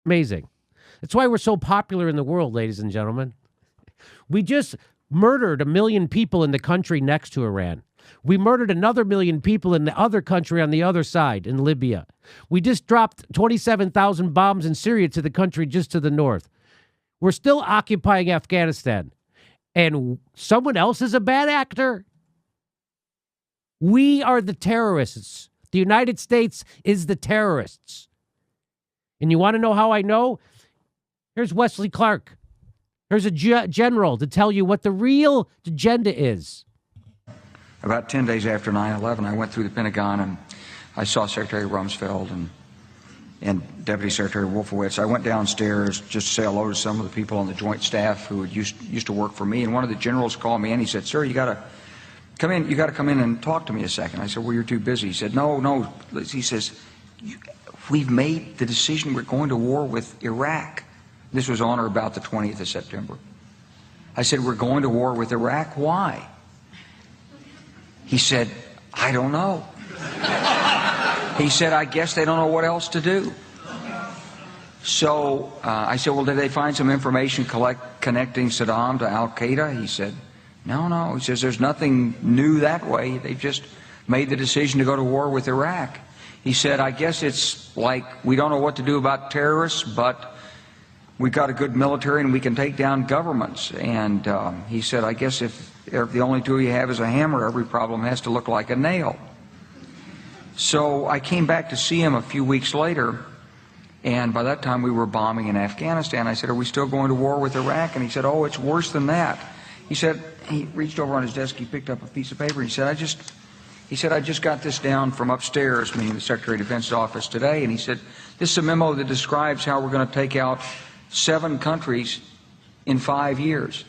Amazing. That's why we're so popular in the world, ladies and gentlemen. We just murdered 1 million people in the country next to Iran. We murdered another 1 million people in the other country on the other side, in Libya. We just dropped 27,000 bombs in Syria to the country just to the north. We're still occupying Afghanistan. And someone else is a bad actor? We are the terrorists. The United States is the terrorists. And you want to know how I know? Here's Wesley Clark. Here's a general to tell you what the real agenda is. About 10 days after 9/11, I went through the Pentagon and I saw Secretary Rumsfeld and Deputy Secretary Wolfowitz. I went downstairs just to say hello to some of the people on the Joint Staff who used to work for me. And one of the generals called me in. He said, "Sir, you got to come in. You got to come in and talk to me a second." I said, "Well, you're too busy." He said, "No." He says, "We've made the decision. We're going to war with Iraq." This was on or about the 20th of September. I said, "We're going to war with Iraq. Why?" He said, "I don't know." He said, "I guess they don't know what else to do." So I said, "Well, did they find some information connecting Saddam to Al-Qaeda?" He said, No. He says, "There's nothing new that way. They've just made the decision to go to war with Iraq." He said, "I guess it's like we don't know what to do about terrorists, but we've got a good military and we can take down governments." And he said, "I guess if the only tool you have is a hammer, every problem has to look like a nail." So I came back to see him a few weeks later, and by that time we were bombing in Afghanistan. I said, "Are we still going to war with Iraq?" And he said, "Oh, it's worse than that." He said, he reached over on his desk, he picked up a piece of paper, and he said, I just got this down from upstairs," meaning the Secretary of Defense's office today, and he said, "This is a memo that describes how we're going to take out 7 countries in 5 years,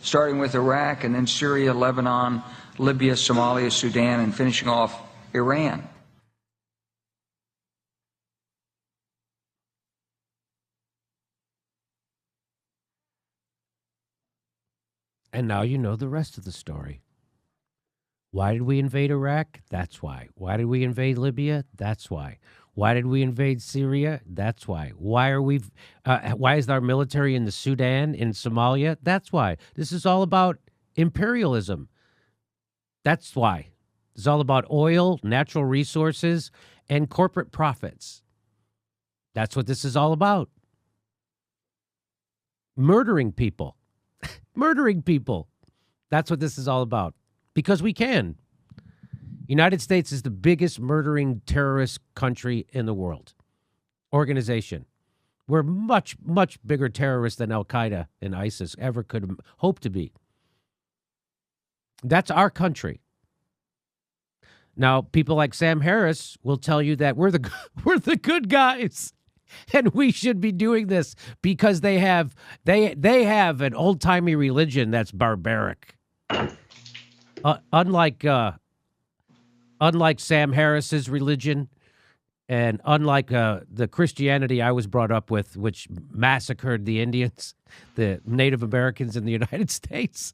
starting with Iraq and then Syria, Lebanon, Libya, Somalia, Sudan, and finishing off Iran." And now you know the rest of the story. Why did we invade Iraq? That's why. Why did we invade Libya? That's why. Why did we invade Syria? That's why. Why is our military in the Sudan, in Somalia? That's why. This is all about imperialism. That's why. It's all about oil, natural resources, and corporate profits. That's what this is all about. Murdering people. Murdering people. That's what this is all about. Because we can. United States is the biggest murdering terrorist country in the world. Organization. We're much, much bigger terrorists than Al-Qaeda and ISIS ever could hope to be. That's our country. Now, people like Sam Harris will tell you that we're the good guys. And we should be doing this because they have an old-timey religion that's barbaric. Unlike Sam Harris's religion, and unlike the Christianity I was brought up with, which massacred the Indians, the Native Americans in the United States,